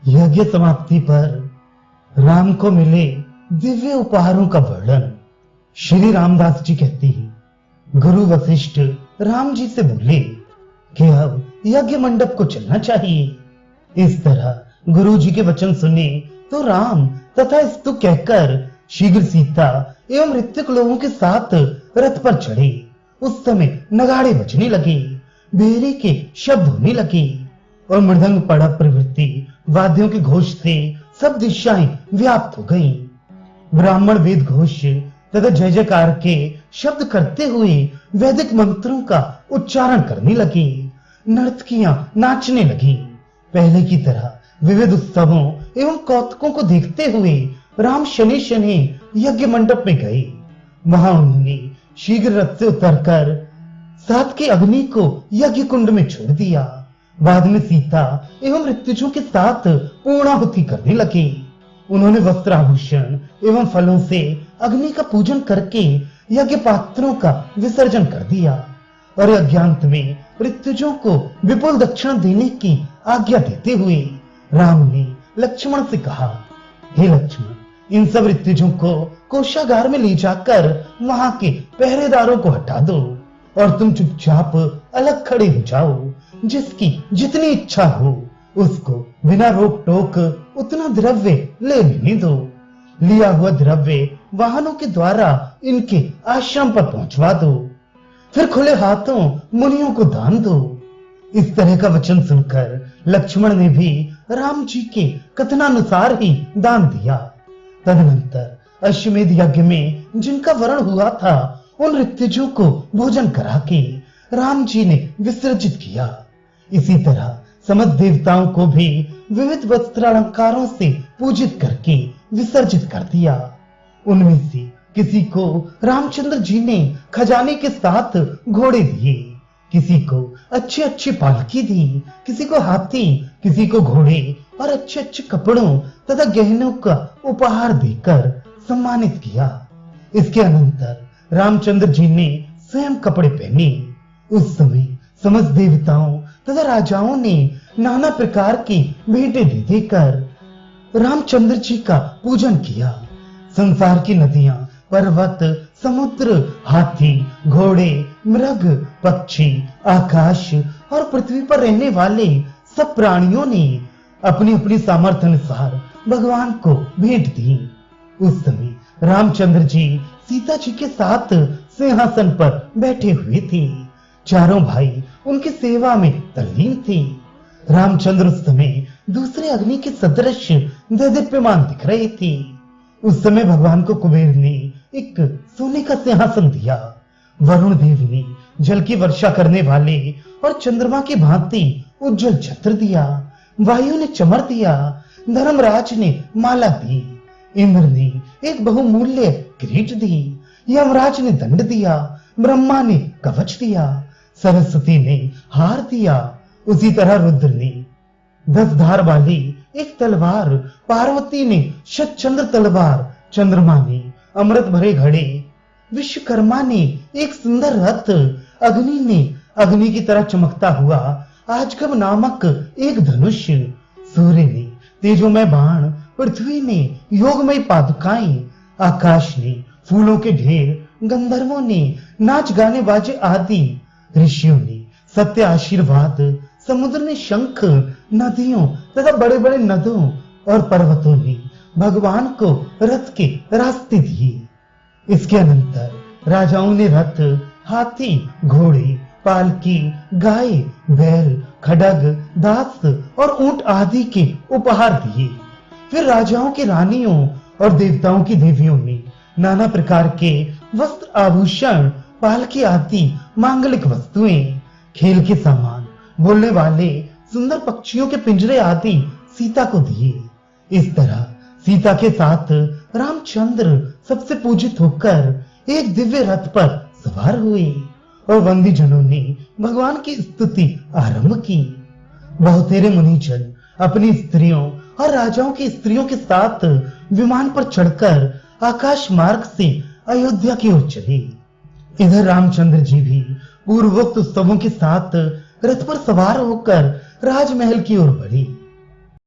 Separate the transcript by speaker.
Speaker 1: यज्ञ समाप्ति पर राम को मिले दिव्य उपहारों का वर्णन। श्री रामदास जी कहते हैं, गुरु वशिष्ठ राम जी से बोले कि अब यज्ञ मंडप को चलना चाहिए। इस तरह गुरु जी के वचन सुने तो राम तथा स्तु कहकर शीघ्र सीता एवं ऋतिक लोगों के साथ रथ पर चढ़े। उस समय नगाड़े बजने लगे, बेरी के शब्द होने लगे और मृदंग पड़ा प्रवृत्ति वाद्यों के घोष से सब दिशाएं व्याप्त हो गईं। ब्राह्मण वेद घोष तथा जय जयकार के शब्द करते हुए वैदिक मंत्रों का उच्चारण करने लगे। नर्तकियां नाचने लगी। पहले की तरह विविध उत्सवों एवं कौतुकों को देखते हुए राम शनि शनि यज्ञ मंडप में गए। वहां उन्होंने शीघ्र रथ से उतरकर साथ की अग्नि को यज्ञ कुंड में छोड़ दिया। बाद में सीता एवं ऋतुजों के साथ पूर्णाहुति करने लगे। उन्होंने वस्त्र आभूषण एवं फलों से अग्नि का पूजन करके यज्ञ पात्रों का विसर्जन कर दिया और यज्ञांत में ऋतुजों को विपुल दक्षिणा देने की आज्ञा देते हुए राम ने लक्ष्मण से कहा, हे लक्ष्मण, इन सब ऋतुजों को कोषागार में ले जाकर वहां के पहरेदारों को हटा दो और तुम चुपचाप अलग खड़े हो जाओ। जिसकी जितनी इच्छा हो उसको बिना रोक टोक उतना द्रव्य ले लेने दो। लिया हुआ द्रव्य वाहनों के द्वारा इनके आश्रम पर पहुंचवा दो, फिर खुले हाथों मुनियों को दान दो। इस तरह का वचन सुनकर लक्ष्मण ने भी राम जी के कथनानुसार ही दान दिया। तदनंतर अश्वमेध यज्ञ में जिनका वरण हुआ था उन ऋतुजों को भोजन करा के राम जी ने विसर्जित किया। इसी तरह समस्त देवताओं को भी विविध वस्त्रालंकारों से पूजित करके विसर्जित कर दिया। उनमें से किसी को रामचंद्र जी ने खजाने के साथ घोड़े दिए, किसी को अच्छी अच्छी पालकी दी, किसी को हाथी, किसी को घोड़े और अच्छे अच्छे कपड़ों तथा गहनों का उपहार देकर सम्मानित किया। इसके अनंतर रामचंद्र जी ने स्वयं कपड़े पहने। उस समय समस्त देवताओं तथा राजाओं ने नाना प्रकार की भेंटें दे देकर रामचंद्र जी का पूजन किया। संसार की नदियां, पर्वत, समुद्र, हाथी, घोड़े, मृग, पक्षी, आकाश और पृथ्वी पर रहने वाले सब प्राणियों ने अपनी अपनी सामर्थ्य अनुसार भगवान को भेंट दी। उस समय रामचंद्र जी सीता जी के साथ सिंहासन पर बैठे हुए थे। चारों भाई उनकी सेवा में तल्लीन थे। रामचंद्र उस समय दूसरे अग्नि के सदृश देदीप्यमान दिख रहे थे। उस समय भगवान को कुबेर ने एक सोने का सिंहासन दिया। वरुण देव ने जल की वर्षा करने वाले और चंद्रमा की भांति उज्जवल छत्र दिया। वायु ने चमर दिया। धर्मराज ने माला दी। इंद्र ने एक बहुमूल्य किरीट दी। यमराज ने दंड दिया। ब्रह्मा ने कवच दिया। सरस्वती ने हार दिया। उसी तरह रुद्र ने 10 धार वाली एक तलवार, पार्वती ने शतचंद्र तलवार, चंद्रमा ने अमृत भरे घड़े, विश्वकर्मा ने एक सुंदर रथ, अग्नि ने अग्नि की तरह चमकता हुआ आजगब नामक एक धनुष, सूर्य ने तेजोमय बाण, पृथ्वी ने योगमय पादुकाएं, आकाश ने फूलों के ढेर, गंधर्वों ने नाच गाने बाजे आदि, ऋषियों ने सत्य आशीर्वाद, समुद्र ने शंख, नदियों तथा बड़े बड़े नदों और पर्वतों ने भगवान को रथ के रास्ते दिए। इसके अनंतर राजाओं ने रथ, हाथी, घोड़े, पालकी, गाय, बैल, खड्ग, दास और ऊंट आदि के उपहार दिए। फिर राजाओं की रानियों और देवताओं की देवियों ने नाना प्रकार के वस्त्र, आभूषण, पालकी आदि मांगलिक वस्तुएं, खेल के सामान, बोलने वाले सुंदर पक्षियों के पिंजरे आदि सीता को दिए। इस तरह सीता के साथ रामचंद्र सबसे पूजित होकर एक दिव्य रथ पर सवार हुए और वंदी जनों ने भगवान की स्तुति आरंभ की। बहुतेरे मुनिजन अपनी स्त्रियों और राजाओं की स्त्रियों के साथ विमान पर चढ़कर आकाश मार्ग से अयोध्या की ओर चले। इधर रामचंद्र जी भी पूर्वोक्त उत्सवों के साथ रथ पर सवार होकर राजमहल की ओर बढ़े।